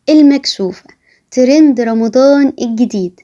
المكشوفة ترند رمضان الجديد.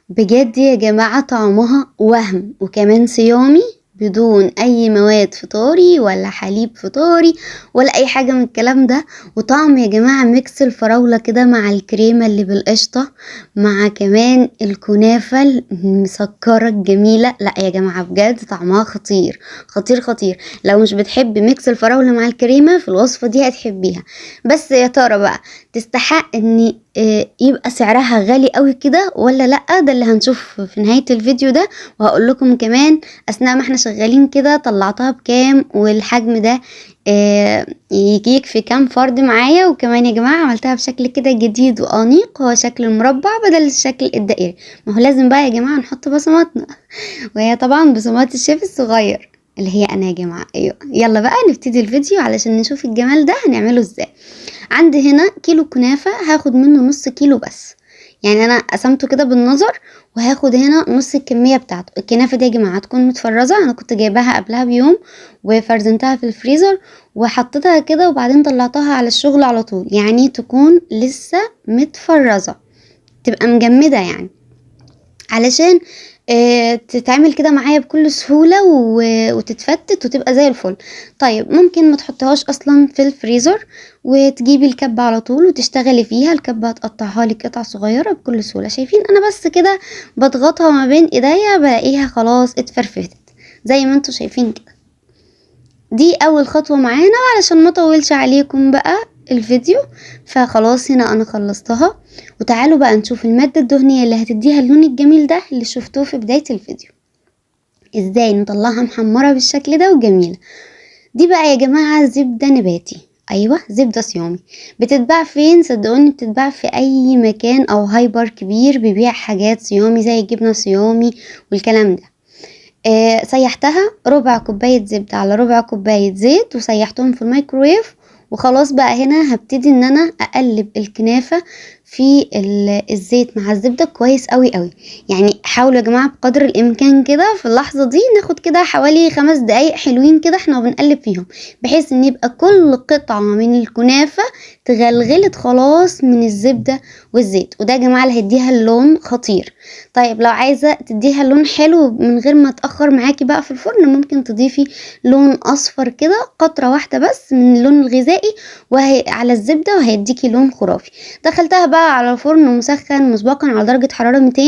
بجد يا جماعة طعمها وهم، وكمان صيامي بدون اي مواد فطاري ولا حليب فطاري ولا اي حاجة من الكلام ده. وطعم يا جماعة ميكس الفراولة كده مع الكريمة اللي بالقشطة مع كمان الكنافة المسكرة الجميلة. لا يا جماعة بجد طعمها خطير خطير خطير. لو مش بتحب ميكس الفراولة مع الكريمة في الوصفة دي هتحبيها. بس يا ترى بقى تستحق ان يبقى سعرها غالي قوي كده ولا لا؟ ده اللي هنشوف في نهاية الفيديو ده، وهقول لكم كمان اثناء ما احنا شغالين كده طلعتها بكام، والحجم ده يجيك في كام فرد معايا. وكمان يا جماعة عملتها بشكل كده جديد وانيق، هو شكل المربع بدل الشكل الدائري. ما هو لازم بقى يا جماعة نحط بصماتنا وهي طبعا بصمات الشيف الصغير اللي هي انا يا جماعة. ايوه يلا بقى نبتدي الفيديو علشان نشوف الجمال ده هنعمله ازاي. عندي هنا كيلو كنافة، هاخد منه نص كيلو بس، يعني انا قسمته كده بالنظر، وهاخد هنا نص الكمية بتاعته. الكنافة دي يا جماعة تكون متفرزة، انا كنت جايباها قبلها بيوم وفرزنتها في الفريزر وحطيتها كده وبعدين طلعتها على الشغل على طول، يعني تكون لسه متفرزة تبقى مجمدة يعني، علشان تتعمل كده معايا بكل سهولة وتتفتت وتبقى زي الفل. طيب ممكن ما تحطهاش اصلا في الفريزر وتجيبي الكبة على طول وتشتغلي فيها. الكبة هتقطعها لك قطع صغيرة بكل سهولة. شايفين انا بس كده بضغطها ما بين ايديا بلاقيها خلاص اتفرفتت زي ما انتوا شايفين كده. دي اول خطوة معانا، وعلشان ما اطولش عليكم بقى الفيديو فخلاص هنا انا خلصتها. وتعالوا بقى نشوف المادة الدهنية اللي هتديها اللون الجميل ده اللي شفتوه في بداية الفيديو، ازاي نطلعها محمرة بالشكل ده وجميلة. دي بقى يا جماعة زبدة نباتي، ايوه زبدة صيامي. بتتباع فين؟ صدقوني بتتباع في اي مكان او هايبر كبير بيبيع حاجات صيامي زي الجبنة صيامي والكلام ده. سيحتها ربع كوباية زبدة على ربع كوباية زيت وسيحتهم في الميكرويف. وخلاص بقى هنا هبتدي ان انا اقلب الكنافة في الزيت مع الزبدة كويس قوي قوي. يعني حاولوا يا جماعة بقدر الامكان كده في اللحظة دي ناخد كده حوالي 5 دقايق حلوين كده احنا وبنقلب فيهم، بحيث ان يبقى كل قطعة من الكنافة تغلغلت خلاص من الزبدة والزيت. وده يا جماعة اللي هيديها اللون خطير. طيب لو عايزة تديها لون حلو من غير ما تأخر معاكي بقى في الفرن، ممكن تضيفي لون اصفر كده قطرة واحدة بس من اللون الغذائي وهي على الزبدة وهيديكي لون خرافي. دخلتها بقى على الفرن مسخن مسبقا على درجة حرارة 200،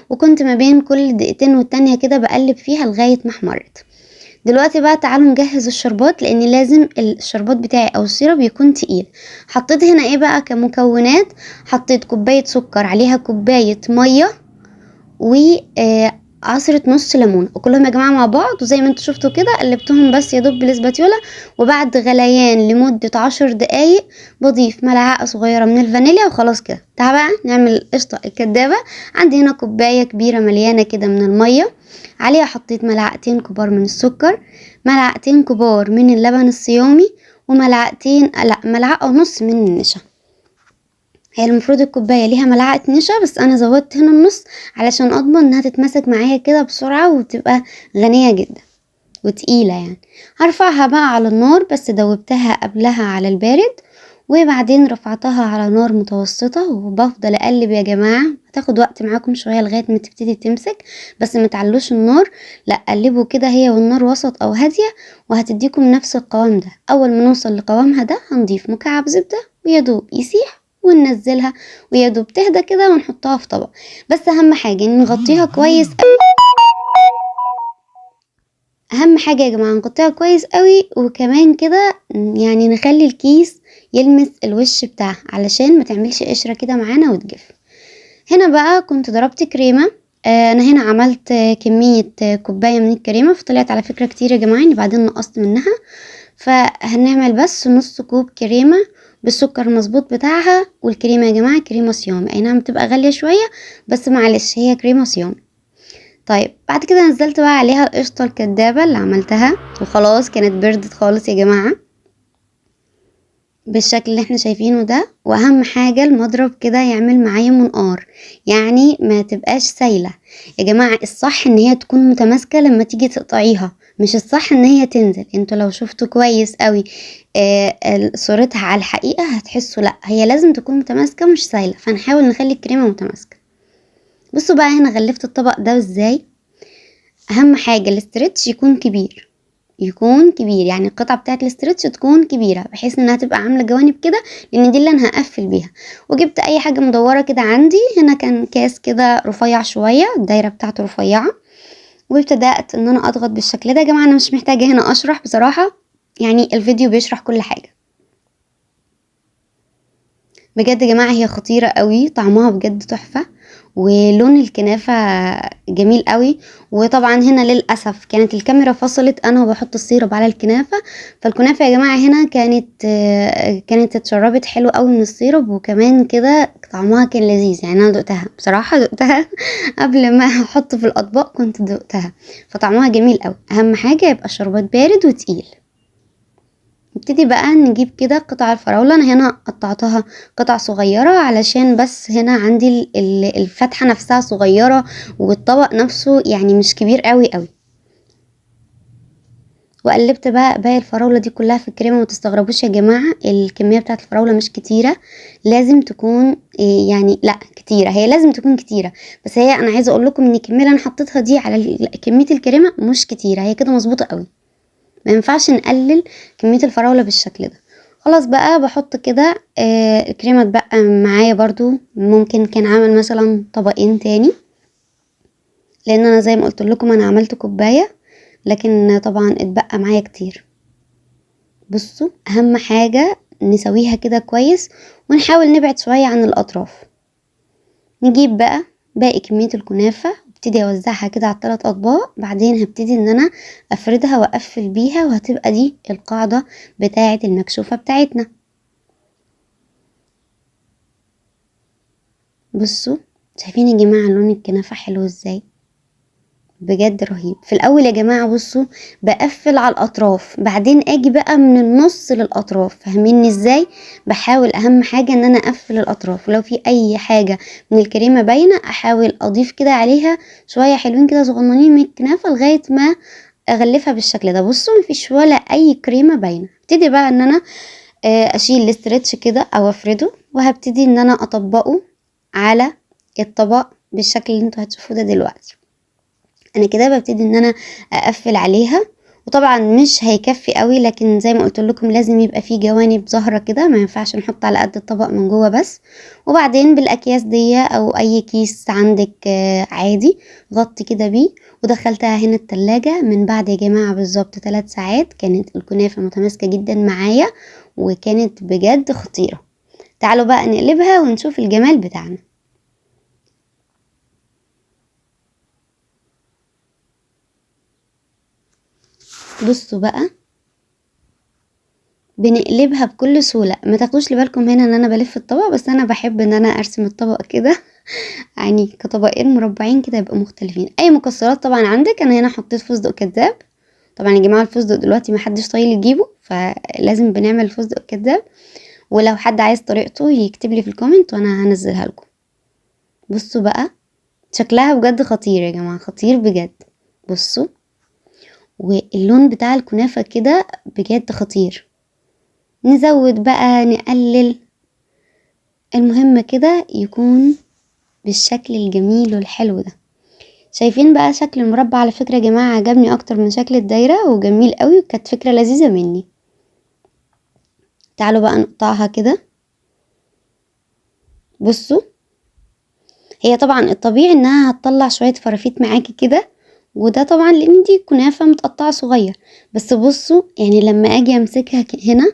وكنت ما بين كل دقيقتين والتانية كده بقلب فيها لغاية ما احمرت. دلوقتي بقى تعالوا نجهز الشربات، لان لازم الشربات بتاعي او السيرب يكون تقيل. حطيت هنا ايه بقى كمكونات؟ حطيت كوباية سكر عليها كوباية مية وعصرة نص ليمون، وكلهم يا جماعة مع بعض. وزي ما انتوا شفتوا كده قلبتهم بس يدوب بالاسباتيولا. وبعد غليان لمدة 10 دقايق بضيف ملعقة صغيرة من الفانيليا وخلاص كده. تعال بقى نعمل قشطة الكدابة. عندي هنا كوباية كبيرة مليانة كده من المية، عليها حطيت ملعقتين كبار من السكر، ملعقتين كبار من اللبن الصيامي، وملعقتين ملعقة ونص من النشا. هي المفروض الكوباية ليها ملعقة نشا، بس انا زودت هنا النص علشان اضمن انها تتمسك معايا كده بسرعة وتبقى غنية جدا وتقيلة يعني. هرفعها بقى على النار، بس دوبتها قبلها على البارد وبعدين رفعتها على نار متوسطة وبفضل اقلب يا جماعة. هتاخد وقت معاكم شوية لغاية ما تبتدي تمسك، بس ما تعلوش النار، لا قلبوا كده هي والنار وسط او هادية وهتديكم نفس القوام ده. اول ما نوصل لقوامها ده هنضيف مكعب زبدة ويدوب يسيح وننزلها ويدوب تهدى كده ونحطها في طبق. بس اهم حاجة ان نغطيها كويس، اهم حاجة يا جماعة نغطيها كويس قوي. وكمان كده يعني نخلي الكيس يلمس الوش بتاعها علشان ما تعملش قشرة كده معانا وتجف. هنا بقى كنت ضربت كريمة. انا هنا عملت كمية كوباية من الكريمة، فطلعت على فكرة كتير يا جماعة يعني بعدين نقصت منها. فهنعمل بس نص كوب كريمة بالسكر المظبوط بتاعها. والكريمة يا جماعة كريمة صيامي، اي نعم بتبقى غالية شوية بس معلش هي كريمة صيامي. طيب بعد كده نزلت بقى عليها القشطة الكدابة اللي عملتها وخلاص كانت بردت خالص يا جماعة بالشكل اللي احنا شايفينه ده. واهم حاجة المضرب كده يعمل معايا منقار، يعني ما تبقاش سايلة يا جماعة. الصح ان هي تكون متماسكة لما تيجي تقطعيها، مش الصح ان هي تنزل. انتوا لو شفتوا كويس قوي صورتها على الحقيقة هتحسوا لا، هي لازم تكون متماسكة مش سايلة، فنحاول نخلي الكريمة متماسكة. بصوا بقى هنا غلفت الطبق ده ازاي. اهم حاجة الاسترتش يكون كبير، يكون كبير، يعني القطعة بتاعت الاسترتش تكون كبيرة بحيث انها تبقى عاملة جوانب كده، لان دي اللي انا هقفل بيها. وجبت اي حاجة مدورة كده عندي، هنا كان كاس كده رفيع شوية، الدايرة بتاعته رفيعة، وابتدأت ان انا اضغط بالشكل ده. يا جماعة انا مش محتاجة هنا اشرح بصراحة، يعني الفيديو بيشرح كل حاجة. بجد يا جماعة هي خطيرة قوي، طعمها بجد تحفة، ولون الكنافة جميل قوي. وطبعا هنا للأسف كانت الكاميرا فصلت انا وبحط السيرب على الكنافة، فالكنافة يا جماعة هنا كانت اتشربت حلو قوي من السيرب، وكمان كده طعمها كان لذيذ. يعني انا دقتها بصراحة، دقتها قبل ما احط في الاطباق كنت دقتها، فطعمها جميل قوي. اهم حاجة يبقى الشربات بارد وتقيل. نبتدي بقى نجيب كده قطع الفراولة. انا هنا قطعتها قطع صغيرة علشان بس هنا عندي الفتحة نفسها صغيرة، والطبق نفسه يعني مش كبير قوي قوي. وقلبت بقى باقي الفراولة دي كلها في الكريمة. ومتستغربوش يا جماعة الكمية بتاعت الفراولة مش كتيرة، لازم تكون يعني لا كتيرة، هي لازم تكون كتيرة، بس هي انا عايزة اقول لكم ان الكمية اللي انا حطيتها دي على كمية الكريمة مش كتيرة، هي كده مظبوطة قوي، ما ينفعش نقلل كمية الفراولة بالشكل ده. خلاص بقى بحط كده الكريمة اتبقى معايا برضو، ممكن كان عامل مثلا طبقين تاني، لان انا زي ما قلت لكم انا عملت كوباية، لكن طبعا اتبقى معايا كتير. بصوا اهم حاجة نسويها كده كويس، ونحاول نبعد شوية عن الاطراف. نجيب بقى باقي كمية الكنافة، ابتدي اوزعها كده على الثلاث اطباق، بعدين هبتدي ان انا افردها واقفل بيها، وهتبقى دي القاعدة بتاعة المكشوفة بتاعتنا. بصوا شايفين يا جماعة لون الكنافة حلو ازاي، بجد رهيب. في الاول يا جماعة بصوا بقفل على الاطراف، بعدين اجي بقى من النص للاطراف، فاهميني ازاي؟ بحاول اهم حاجة ان انا اقفل الاطراف، ولو في اي حاجة من الكريمة باينة احاول اضيف كده عليها شوية حلوين كده صغننين من الكنافة لغاية ما اغلفها بالشكل ده. بصوا مفيش ولا اي كريمة باينة. ابتدي بقى ان انا اشيل الاسترتش كده او افرده، وهبتدي ان انا اطبقه على الطبق بالشكل اللي انتوا هتشوفوه ده دلوقتي. انا كده ببتدي ان انا اقفل عليها، وطبعا مش هيكفي قوي، لكن زي ما قلت لكم لازم يبقى فيه جوانب ظاهره كده، ما ينفعش نحط على قد الطبق من جوه بس. وبعدين بالاكياس دي او اي كيس عندك عادي غطي كده بيه، ودخلتها هنا التلاجة من بعد يا جماعه بالظبط 3 ساعات. كانت الكنافه متماسكه جدا معايا، وكانت بجد خطيره. تعالوا بقى نقلبها ونشوف الجمال بتاعنا. بصوا بقى بنقلبها بكل سهولة، ما تاخدوش لبالكم هنا ان انا بلف الطبق، بس انا بحب ان انا ارسم الطبق كده يعني كطبقين مربعين كده يبقوا مختلفين. اي مكسرات طبعا عندك، انا هنا حطيت فستق كذاب. طبعا يا جماعة الفستق دلوقتي محدش طايل يجيبه، فلازم بنعمل فستق كذاب، ولو حد عايز طريقته يكتب لي في الكومنت وانا هنزلها لكم. بصوا بقى شكلها بجد خطير يا جماعة، خطير بجد. بصوا واللون بتاع الكنافة كده بجد خطير. نزود بقى نقلل، المهم كده يكون بالشكل الجميل والحلو ده. شايفين بقى شكل المربع؟ على فكرة يا جماعة عجبني اكتر من شكل الدايرة، وجميل قوي، وكانت فكرة لذيذة مني. تعالوا بقى نقطعها كده. بصوا هي طبعا الطبيعي انها هتطلع شوية فرافيت معاكي كده، وده طبعا لان دي كنافة متقطعة صغير، بس بصوا يعني لما اجي امسكها هنا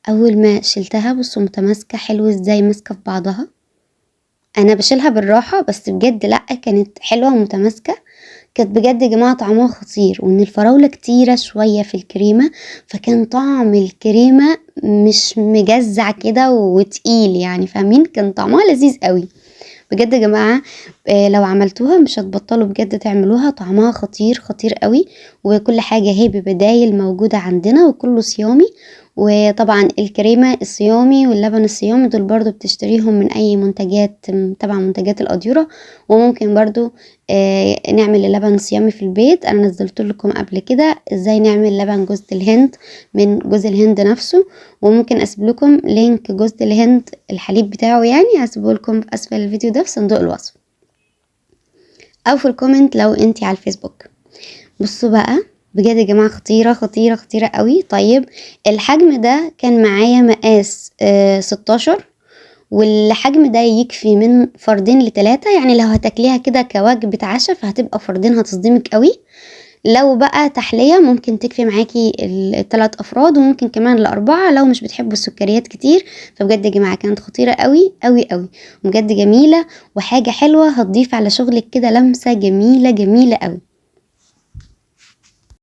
اول ما شلتها بصوا متماسكة حلو ازاي، ماسكة في بعضها. انا بشيلها بالراحة بس بجد لا كانت حلوة ومتماسكة. كانت بجد يا جماعة طعمها خطير، وان الفراولة كتيرة شوية في الكريمة، فكان طعم الكريمة مش مجزع كده وتقيل، يعني فاهمين؟ كان طعمها لذيذ قوي بجد يا جماعة. لو عملتوها مش هتبطلوا بجد تعملوها، طعمها خطير خطير قوي. وكل حاجة هي ببدايل موجودة عندنا وكله صيامي. وطبعا الكريمة الصيامي واللبن الصيامي دول برضو بتشتريهم من اي منتجات تبع منتجات القديرة. وممكن برضو نعمل اللبن الصيامي في البيت. انا نزلت لكم قبل كده ازاي نعمل لبن جوز الهند من جوز الهند نفسه، وممكن اسيب لكم لينك جوز الهند الحليب بتاعه، يعني هسيبه لكم في اسفل الفيديو ده في صندوق الوصف او في الكومنت لو انتي على الفيسبوك. بصوا بقى بجد يا جماعة خطيرة خطيرة خطيرة قوي. طيب الحجم ده كان معايا مقاس 16، والحجم ده يكفي من فردين ل3، يعني لو هتاكليها كده كوجبة عشاء فهتبقى فردين هتصدمك قوي. لو بقى تحلية ممكن تكفي معاكي ال3 أفراد، وممكن كمان ل4 لو مش بتحبوا السكريات كتير. فبجد يا جماعة كانت خطيرة قوي قوي قوي، وبجد جميلة وحاجة حلوة هتضيف على شغلك كده لمسة جميلة جميلة قوي.